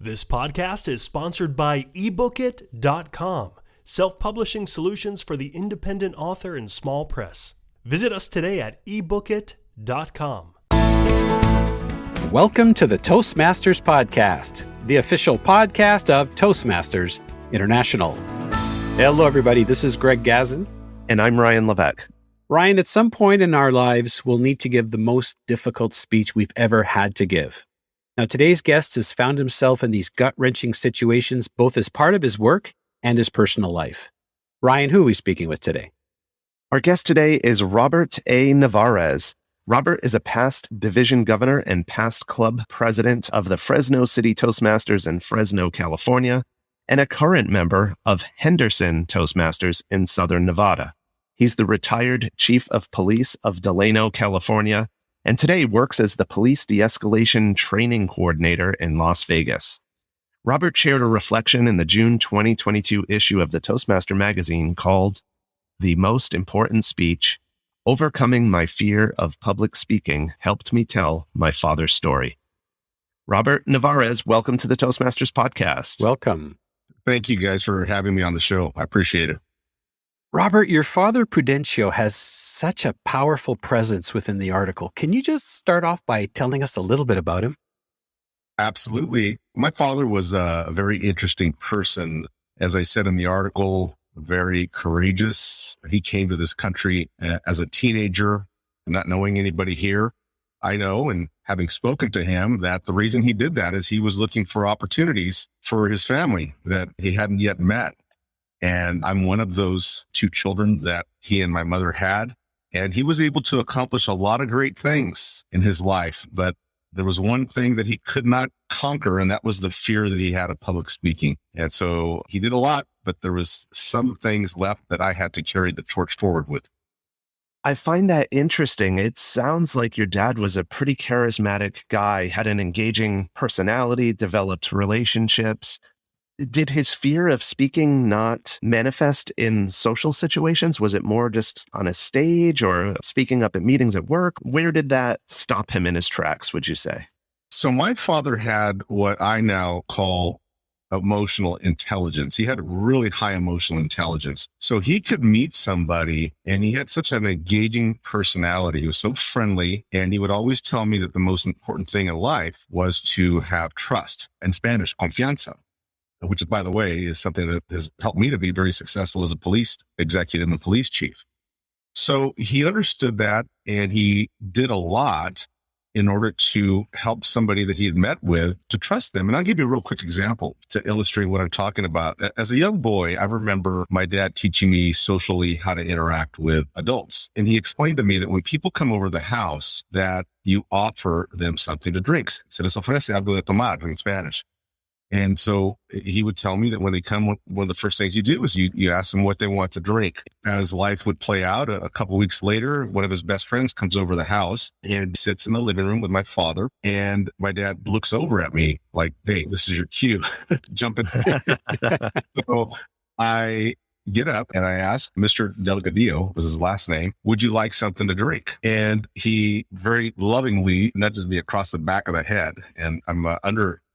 This podcast is sponsored by ebookit.com, self-publishing solutions for the independent author and small press. Visit us today at ebookit.com. Welcome to the Toastmasters Podcast, the official podcast of Toastmasters International. Hello, everybody. This is Greg Gazin. And I'm Ryan Levesque. Ryan, at some point in our lives, we'll need to give the most difficult speech we've ever had to give. Now, today's guest has found himself in these gut-wrenching situations, both as part of his work and his personal life. Ryan, who are we speaking with today? Our guest today is Robert A. Navarez. Robert is a past division governor and past club president of the Fresno City Toastmasters in Fresno, California, and a current member of Henderson Toastmasters in Southern Nevada. He's the retired chief of police of Delano, California, and today works as the police de-escalation training coordinator in Las Vegas. Robert shared a reflection in the June 2022 issue of the Toastmaster magazine called "The Most Important Speech: Overcoming My Fear of Public Speaking Helped Me Tell My Father's Story." Robert Navarez, welcome to the Toastmasters podcast. Welcome. Thank you guys for having me on the show. I appreciate it. Robert, your father, Prudencio, has such a powerful presence within the article. Can you just start off by telling us a little bit about him? Absolutely. My father was a very interesting person. As I said in the article, very courageous. He came to this country as a teenager, not knowing anybody here. I know, and having spoken to him, that the reason he did that is he was looking for opportunities for his family that he hadn't yet met. And I'm one of those two children that he and my mother had. And he was able to accomplish a lot of great things in his life. But there was one thing that he could not conquer, and that was the fear that he had of public speaking. And so he did a lot, but there was some things left that I had to carry the torch forward with. I find that interesting. It sounds like your dad was a pretty charismatic guy, had an engaging personality, developed relationships. Did his fear of speaking not manifest in social situations? Was it more just on a stage or speaking up at meetings at work? Where did that stop him in his tracks, would you say? So my father had what I now call emotional intelligence. He had really high emotional intelligence. So he could meet somebody, and he had such an engaging personality. He was so friendly, and he would always tell me that the most important thing in life was to have trust. In Spanish, confianza, which, by the way, is something that has helped me to be very successful as a police executive and police chief. So he understood that, and he did a lot in order to help somebody that he had met with to trust them. And I'll give you a real quick example to illustrate what I'm talking about. As a young boy, I remember my dad teaching me socially how to interact with adults. And he explained to me that when people come over the house, that you offer them something to drink. Se les ofrece algo de tomar in Spanish. And so he would tell me that when they come, one of the first things you do is you ask them what they want to drink. As life would play out, a couple of weeks later, one of his best friends comes over the house and sits in the living room with my father. And my dad looks over at me like, "Hey, this is your cue. Jump in." So I get up and I ask Mr. Delgadillo, was his last name, "Would you like something to drink?" And he very lovingly nudges me across the back of the head. And I'm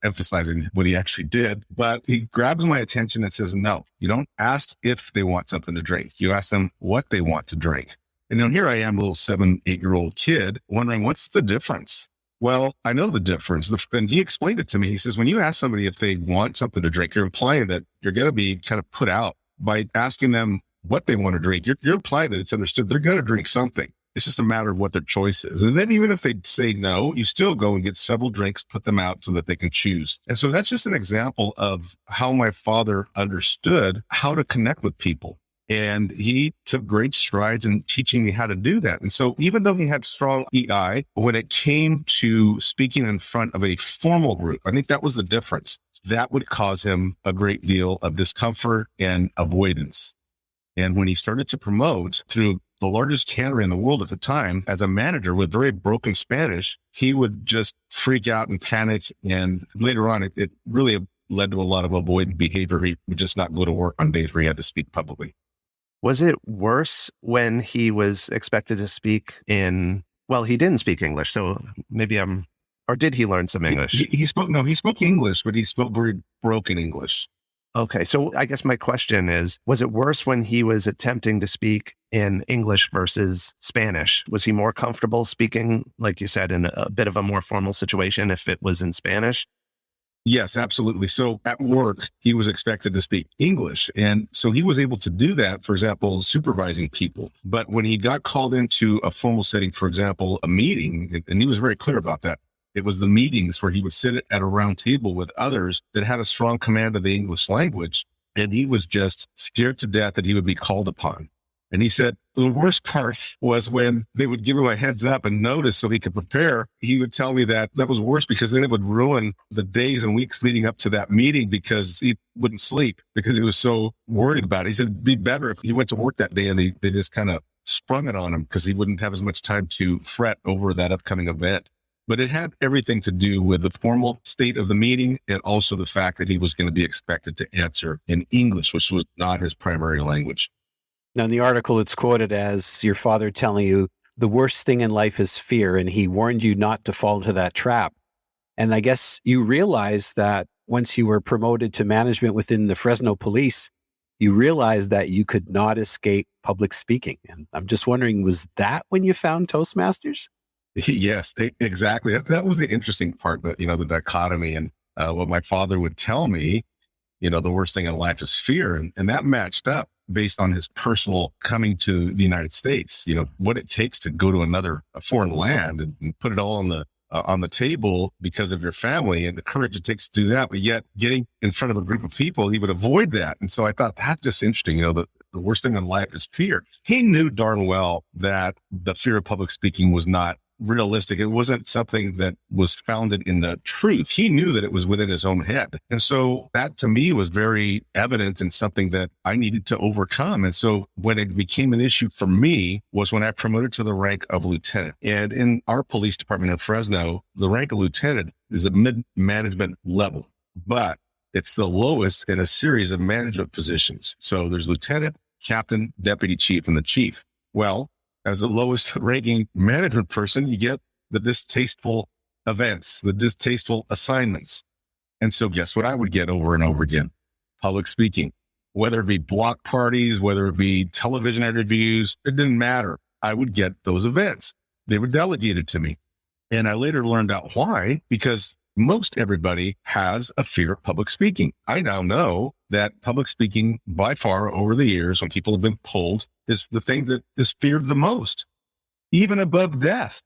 emphasizing what he actually did, but he grabs my attention and says, "No, you don't ask if they want something to drink. You ask them what they want to drink." And then here I am, a little 7-8-year-old kid wondering, what's the difference? Well, I know the difference. And he explained it to me. He says, when you ask somebody if they want something to drink, you're implying that you're going to be kind of put out by asking them what they want to drink. You're implying that it's understood they're going to drink something. It's just a matter of what their choice is. And then even if they say no, you still go and get several drinks, put them out so that they can choose. And so that's just an example of how my father understood how to connect with people. And he took great strides in teaching me how to do that. And so even though he had strong EI, when it came to speaking in front of a formal group, I think that was the difference. That would cause him a great deal of discomfort and avoidance. And when he started to promote through the largest cannery in the world at the time, as a manager with very broken Spanish, he would just freak out and panic. And later on, it really led to a lot of avoidant behavior. He would just not go to work on days where he had to speak publicly. Was it worse when he was expected to speak in, well, he didn't speak English, so maybe I'm Or did he learn some English? He spoke English, but he spoke very broken English. Okay. So I guess my question is, was it worse when he was attempting to speak in English versus Spanish? Was he more comfortable speaking, like you said, in a bit of a more formal situation if it was in Spanish? Yes, absolutely. So at work, he was expected to speak English. And so he was able to do that, for example, supervising people. But when he got called into a formal setting, for example, a meeting, and he was very clear about that, it was the meetings where he would sit at a round table with others that had a strong command of the English language. And he was just scared to death that he would be called upon. And he said the worst part was when they would give him a heads up and notice so he could prepare. He would tell me that was worse because then it would ruin the days and weeks leading up to that meeting because he wouldn't sleep because he was so worried about it. He said it'd be better if he went to work that day and they just kind of sprung it on him because he wouldn't have as much time to fret over that upcoming event. But it had everything to do with the formal state of the meeting and also the fact that he was going to be expected to answer in English, which was not his primary language. Now, in the article, it's quoted as your father telling you the worst thing in life is fear, and he warned you not to fall into that trap. And I guess you realized that once you were promoted to management within the Fresno police, you realized that you could not escape public speaking. And I'm just wondering, was that when you found Toastmasters? Yes, exactly. That was the interesting part, the dichotomy and what my father would tell me, the worst thing in life is fear. And that matched up based on his personal coming to the United States, what it takes to go to a foreign land and put it all on the table because of your family and the courage it takes to do that. But yet getting in front of a group of people, he would avoid that. And so I thought that's just interesting. The worst thing in life is fear. He knew darn well that the fear of public speaking was not realistic. It wasn't something that was founded in the truth. He knew that it was within his own head. And so that to me was very evident and something that I needed to overcome. And so when it became an issue for me was when I promoted to the rank of lieutenant. And in our police department in Fresno, the rank of lieutenant is a mid-management level, but it's the lowest in a series of management positions. So there's lieutenant, captain, deputy chief, and the chief. Well, as the lowest ranking management person, you get the distasteful events, the distasteful assignments. And so guess what I would get over and over again? Public speaking, whether it be block parties, whether it be television interviews, it didn't matter. I would get those events. They were delegated to me. And I later learned out why, because most everybody has a fear of public speaking. I now know that public speaking by far over the years when people have been polled is the thing that is feared the most, even above death.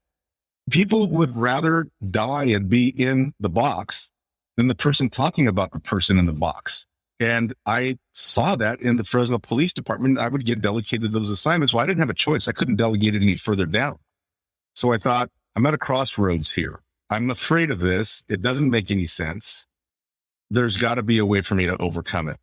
People would rather die and be in the box than the person talking about the person in the box. And I saw that in the Fresno Police Department. I would get delegated those assignments. Well, I didn't have a choice. I couldn't delegate it any further down. So I thought, I'm at a crossroads here. I'm afraid of this. It doesn't make any sense. There's got to be a way for me to overcome it.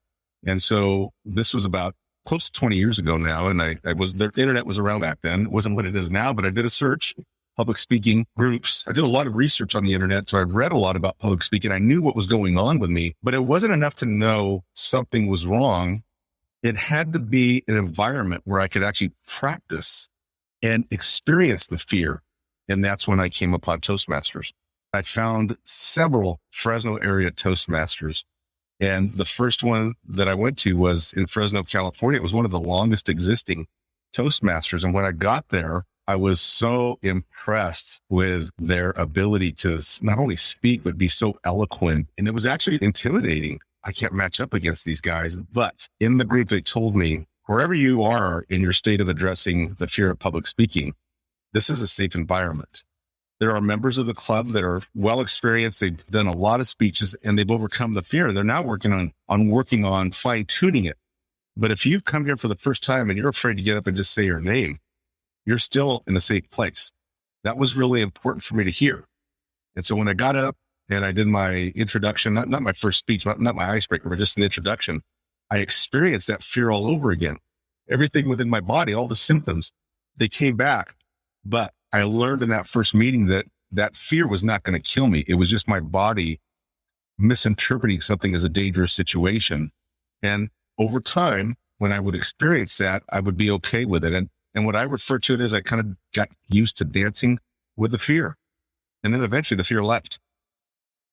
And so this was about close to 20 years ago now. And the internet was around back then. It wasn't what it is now, but I did a search, public speaking groups. I did a lot of research on the internet. So I read a lot about public speaking. I knew what was going on with me, but it wasn't enough to know something was wrong. It had to be an environment where I could actually practice and experience the fear. And that's when I came upon Toastmasters. I found several Fresno area Toastmasters. And the first one that I went to was in Fresno, California. It was one of the longest existing Toastmasters. And when I got there, I was so impressed with their ability to not only speak, but be so eloquent. And it was actually intimidating. I can't match up against these guys. But in the group, they told me, wherever you are in your state of addressing the fear of public speaking, this is a safe environment. There are members of the club that are well experienced. They've done a lot of speeches and they've overcome the fear. They're now working on fine tuning it. But if you've come here for the first time and you're afraid to get up and just say your name, you're still in a safe place. That was really important for me to hear. And so when I got up and I did my introduction, not my first speech, not my icebreaker, but just an introduction, I experienced that fear all over again. Everything within my body, all the symptoms, they came back. But I learned in that first meeting that fear was not going to kill me. It was just my body misinterpreting something as a dangerous situation. And over time, when I would experience that, I would be okay with it. And what I refer to it as I kind of got used to dancing with the fear. And then eventually the fear left.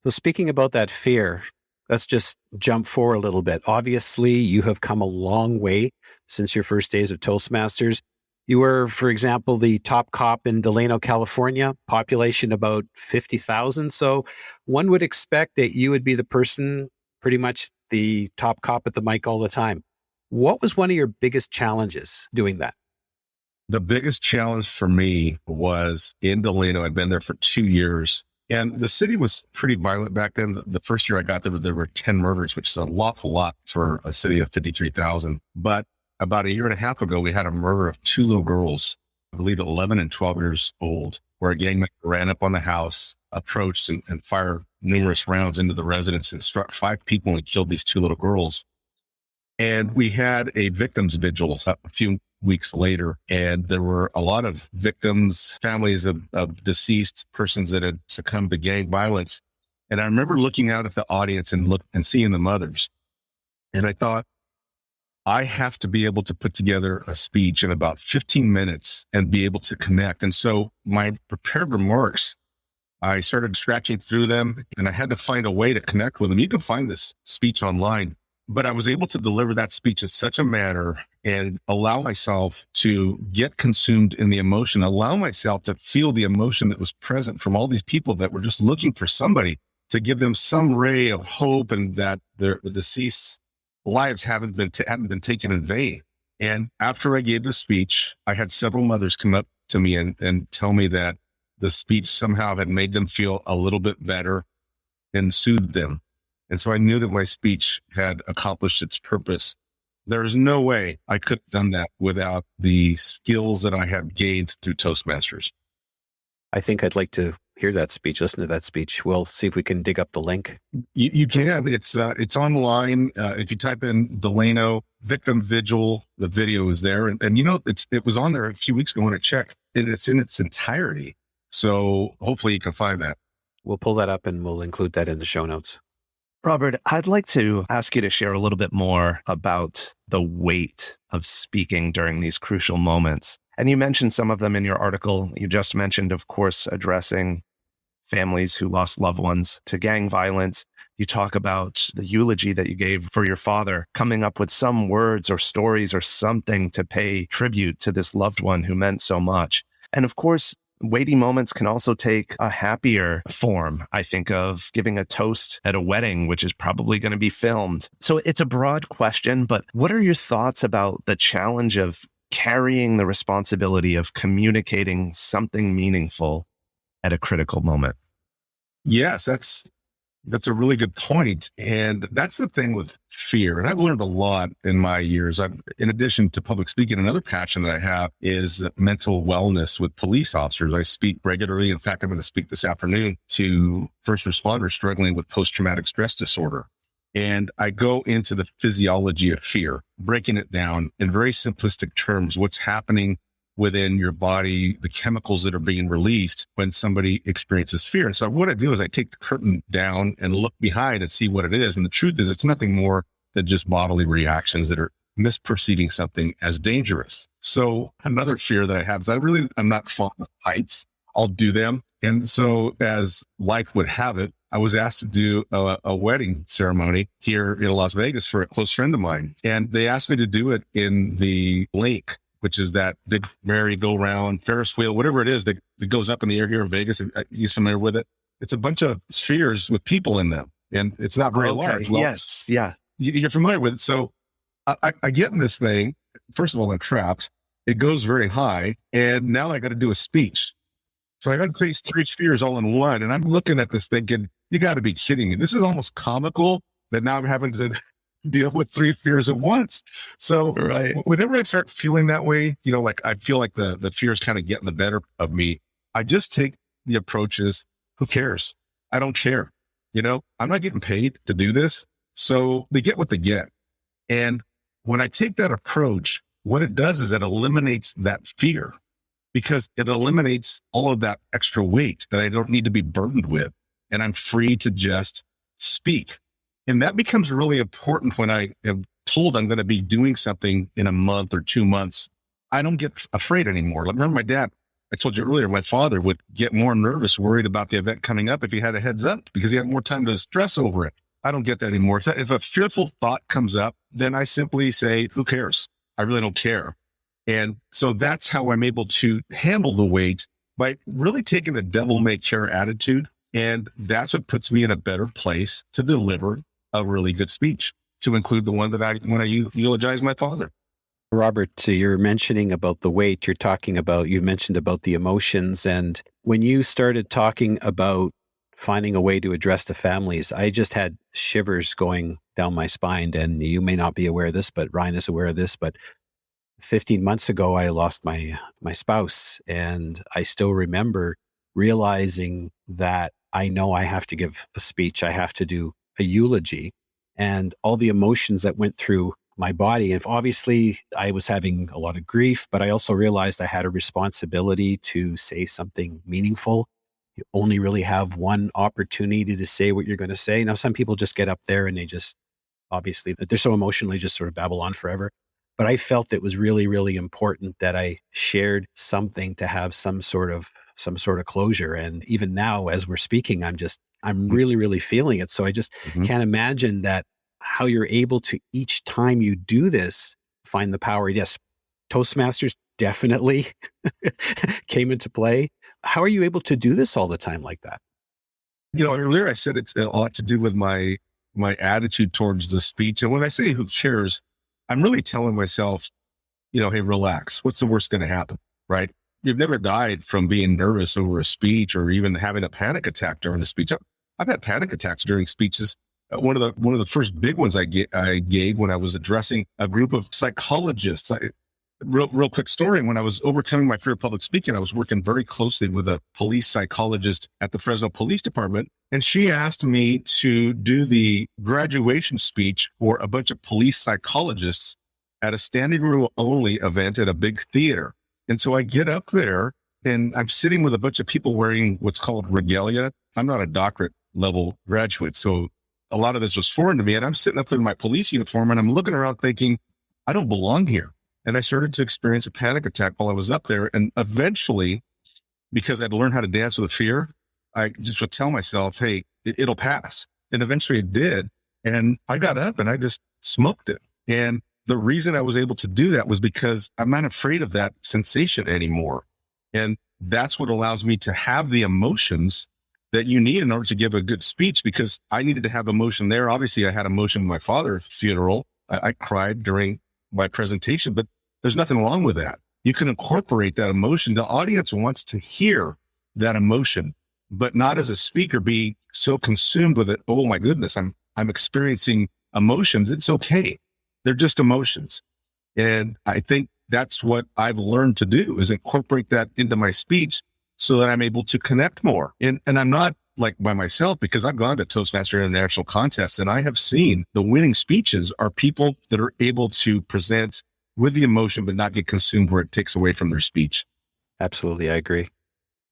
So speaking about that fear, let's just jump forward a little bit. Obviously, you have come a long way since your first days of Toastmasters. You were, for example, the top cop in Delano, California, population about 50,000. So one would expect that you would be the person, pretty much the top cop at the mic all the time. What was one of your biggest challenges doing that? The biggest challenge for me was in Delano. I'd been there for 2 years, and the city was pretty violent back then. The first year I got there were 10 murders, which is an awful lot for a city of 53,000. But about a year and a half ago, we had a murder of 2 little girls, I believe 11 and 12 years old, where a gang member ran up on the house, approached and fired numerous rounds into the residence and struck 5 people and killed these 2 little girls. And we had a victims vigil a few weeks later, and there were a lot of victims, families of deceased persons that had succumbed to gang violence. And I remember looking out at the audience and seeing the mothers. And I thought, I have to be able to put together a speech in about 15 minutes and be able to connect. And so my prepared remarks, I started scratching through them, and I had to find a way to connect with them. You can find this speech online, but I was able to deliver that speech in such a manner and allow myself to get consumed in the emotion, allow myself to feel the emotion that was present from all these people that were just looking for somebody to give them some ray of hope, and that the deceased lives haven't been taken in vain. And after I gave the speech, I had several mothers come up to me and tell me that the speech somehow had made them feel a little bit better and soothed them. And so I knew that my speech had accomplished its purpose. There's no way I could have done that without the skills that I have gained through Toastmasters. I think I'd like to hear that speech, listen to that speech. We'll see if we can dig up the link. You can. It's online. If you type in Delano Victim Vigil, the video is there. And you know, it was on there a few weeks ago when I checked, and it's in its entirety. So hopefully you can find that. We'll pull that up and we'll include that in the show notes. Robert, I'd like to ask you to share a little bit more about the weight of speaking during these crucial moments. And you mentioned some of them in your article. You just mentioned, of course, addressing families who lost loved ones to gang violence. You talk about the eulogy that you gave for your father, coming up with some words or stories or something to pay tribute to this loved one who meant so much. And of course, weighty moments can also take a happier form. I think of giving a toast at a wedding, which is probably going to be filmed. So it's a broad question, but what are your thoughts about the challenge of carrying the responsibility of communicating something meaningful at a critical moment? Yes, that's a really good point. And that's the thing with fear. And I've learned a lot in my years. In addition to public speaking, another passion that I have is mental wellness with police officers. I speak regularly. In fact, I'm going to speak this afternoon to first responders struggling with post-traumatic stress disorder. And I go into the physiology of fear, breaking it down in very simplistic terms, what's happening within your body, the chemicals that are being released when somebody experiences fear. And so what I do is I take the curtain down and look behind and see what it is. And the truth is, it's nothing more than just bodily reactions that are misperceiving something as dangerous. So another fear that I have is I'm not fond of heights. I'll do them. And so as life would have it, I was asked to do a wedding ceremony here in Las Vegas for a close friend of mine. And they asked me to do it in the lake, which is that big merry-go-round, Ferris wheel, whatever it is that goes up in the air here in Vegas. You're familiar with it? It's a bunch of spheres with people in them, and it's not very large. Well, yes, yeah. You're familiar with it. So I get in this thing. First of all, I'm trapped. It goes very high, and now I got to do a speech. So I got to face 3 spheres all in one, and I'm looking at this thinking, you got to be kidding me. This is almost comical that now I'm having to deal with 3 fears at once. So Right. Whenever I start feeling that way, like I feel like the fears kind of getting the better of me, I just take the approaches. Who cares? I don't care. I'm not getting paid to do this. So they get what they get. And when I take that approach, what it does is it eliminates that fear, because it eliminates all of that extra weight that I don't need to be burdened with. And I'm free to just speak. And that becomes really important when I am told I'm going to be doing something in a month or 2 months. I don't get afraid anymore. Like, remember my dad, I told you earlier, my father would get more nervous, worried about the event coming up if he had a heads up because he had more time to stress over it. I don't get that anymore. If a fearful thought comes up, then I simply say, who cares? I really don't care. And so that's how I'm able to handle the weight, by really taking the devil may care attitude. And that's what puts me in a better place to deliver a really good speech, to include the one that when I eulogize my father. Robert, you're mentioning about the weight. You mentioned about the emotions. And when you started talking about finding a way to address the families, I just had shivers going down my spine. And you may not be aware of this, but Ryan is aware of this. But 15 months ago, I lost my spouse. And I still remember realizing that I know I have to give a speech. I have to do a eulogy, and all the emotions that went through my body. And obviously I was having a lot of grief, but I also realized I had a responsibility to say something meaningful. You only really have one opportunity to say what you're going to say. Now, some people just get up there and they just, obviously, they're so emotionally just sort of babble on forever. But I felt it was really, really important that I shared something to have some sort of closure. And even now, as we're speaking, I'm really, really feeling it. So I just can't imagine that how you're able to, each time you do this, find the power. Yes, Toastmasters definitely came into play. How are you able to do this all the time like that? Earlier I said it's a lot to do with my attitude towards the speech. And when I say who cares, I'm really telling myself, hey, relax. What's the worst going to happen, right? You've never died from being nervous over a speech or even having a panic attack during a speech. I've had panic attacks during speeches. One of the first big ones I gave when I was addressing a group of psychologists. Real quick story. When I was overcoming my fear of public speaking, I was working very closely with a police psychologist at the Fresno Police Department. And she asked me to do the graduation speech for a bunch of police psychologists at a standing room only event at a big theater. And so I get up there and I'm sitting with a bunch of people wearing what's called regalia. I'm not a doctorate level graduate, so a lot of this was foreign to me. And I'm sitting up there in my police uniform and I'm looking around thinking, I don't belong here. And I started to experience a panic attack while I was up there. And eventually, because I'd learned how to dance with fear, I just would tell myself, hey, it'll pass. And eventually it did. And I got up and I just smoked it. And the reason I was able to do that was because I'm not afraid of that sensation anymore. And that's what allows me to have the emotions that you need in order to give a good speech, because I needed to have emotion there. Obviously, I had emotion at my father's funeral. I cried during my presentation, but there's nothing wrong with that. You can incorporate that emotion. The audience wants to hear that emotion, but not as a speaker be so consumed with it. Oh my goodness, I'm experiencing emotions. It's okay. They're just emotions. And I think that's what I've learned to do, is incorporate that into my speech so that I'm able to connect more. And I'm not like by myself, because I've gone to Toastmaster International contests and I have seen the winning speeches are people that are able to present with the emotion, but not get consumed where it takes away from their speech. Absolutely. I agree.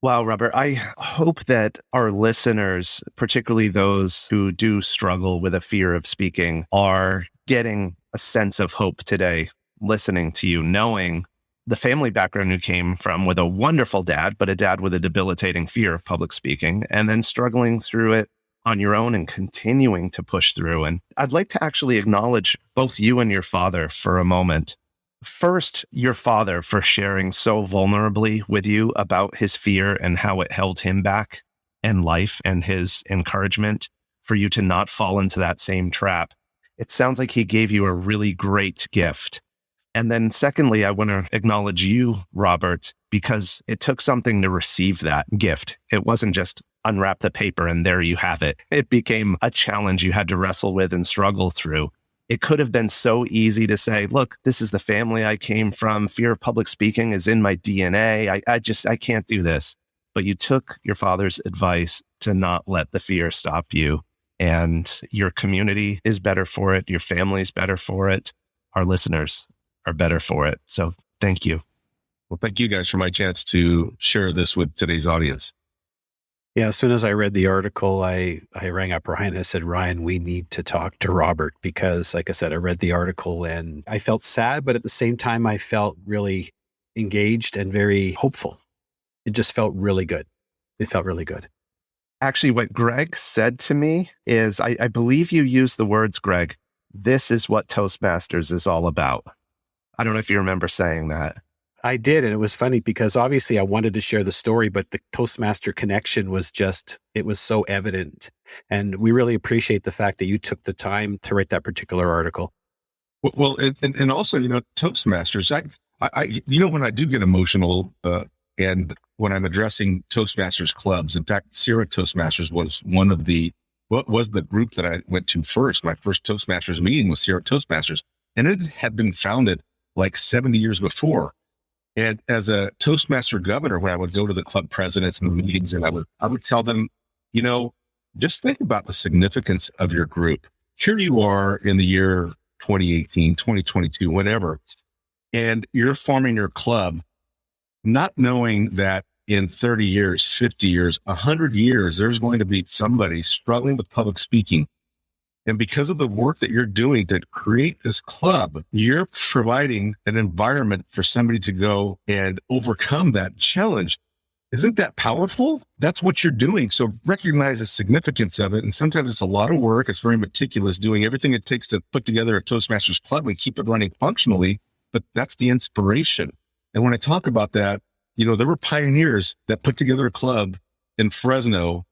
Wow, Robert, I hope that our listeners, particularly those who do struggle with a fear of speaking, are getting a sense of hope today, listening to you, knowing the family background you came from, with a wonderful dad, but a dad with a debilitating fear of public speaking, and then struggling through it on your own and continuing to push through. And I'd like to actually acknowledge both you and your father for a moment. First, your father for sharing so vulnerably with you about his fear and how it held him back in life, and his encouragement for you to not fall into that same trap. It sounds like he gave you a really great gift. And then secondly, I want to acknowledge you, Robert, because it took something to receive that gift. It wasn't just unwrap the paper and there you have it. It became a challenge you had to wrestle with and struggle through. It could have been so easy to say, look, this is the family I came from. Fear of public speaking is in my DNA. I can't do this. But you took your father's advice to not let the fear stop you. And your community is better for it. Your family is better for it. Our listeners are better for it. So thank you. Well, thank you guys for my chance to share this with today's audience. Yeah, as soon as I read the article, I rang up Ryan and I said, Ryan, we need to talk to Robert, because like I said, I read the article and I felt sad, but at the same time, I felt really engaged and very hopeful. It just felt really good. It felt really good. Actually, what Greg said to me is, I believe you used the words, Greg, this is what Toastmasters is all about. I don't know if you remember saying that. I did. And it was funny because obviously I wanted to share the story, but the Toastmaster connection was it was so evident. And we really appreciate the fact that you took the time to write that particular article. Well, and also, Toastmasters, when I do get emotional, and when I'm addressing Toastmasters clubs, in fact, Sierra Toastmasters was was the group that I went to first. My first Toastmasters meeting was Sierra Toastmasters, and it had been founded like 70 years before. And as a Toastmaster governor, when I would go to the club presidents and the meetings, and I would tell them, just think about the significance of your group. Here you are in the year 2018, 2022, whatever, and you're forming your club, not knowing that in 30 years, 50 years, 100 years, there's going to be somebody struggling with public speaking. And because of the work that you're doing to create this club, you're providing an environment for somebody to go and overcome that challenge. Isn't that powerful? That's what you're doing. So recognize the significance of it. And sometimes it's a lot of work. It's very meticulous, doing everything it takes to put together a Toastmasters club and keep it running functionally. But that's the inspiration. And when I talk about that, there were pioneers that put together a club in Fresno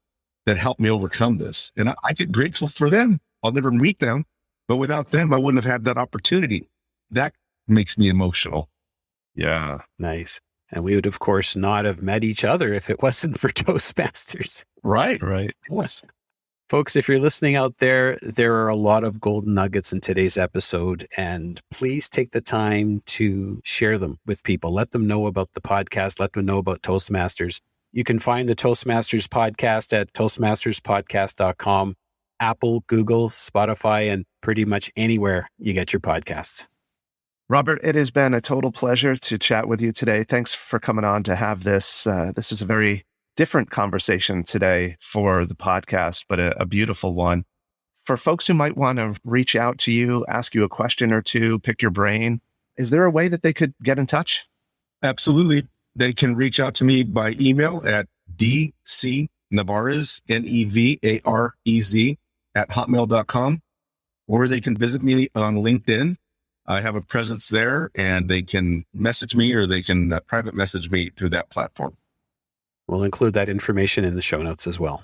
that helped me overcome this. And I get grateful for them. I'll never meet them, but without them, I wouldn't have had that opportunity. That makes me emotional. Yeah. Nice. And we would, of course, not have met each other if it wasn't for Toastmasters. Right. Yes. Folks, if you're listening out there, there are a lot of golden nuggets in today's episode, and please take the time to share them with people. Let them know about the podcast. Let them know about Toastmasters. You can find the Toastmasters podcast at toastmasterspodcast.com. Apple, Google, Spotify, and pretty much anywhere you get your podcasts. Robert, it has been a total pleasure to chat with you today. Thanks for coming on to have this. This was a very different conversation today for the podcast, but a beautiful one. For folks who might want to reach out to you, ask you a question or two, pick your brain, is there a way that they could get in touch? Absolutely. They can reach out to me by email at dcnavarez, Nevarez, @hotmail.com, or they can visit me on LinkedIn. I have a presence there, and they can message me, or they can private message me through that platform. We'll include that information in the show notes as well.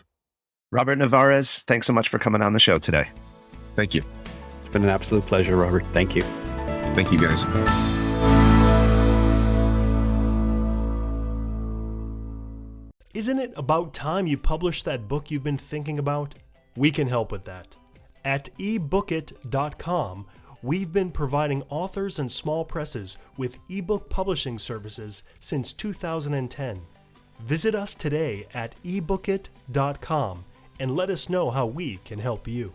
Robert Navarez, thanks so much for coming on the show today. Thank you. It's been an absolute pleasure, Robert. Thank you. Thank you, guys. Isn't it about time you published that book you've been thinking about? We can help with that. At ebookit.com, we've been providing authors and small presses with ebook publishing services since 2010. Visit us today at ebookit.com and let us know how we can help you.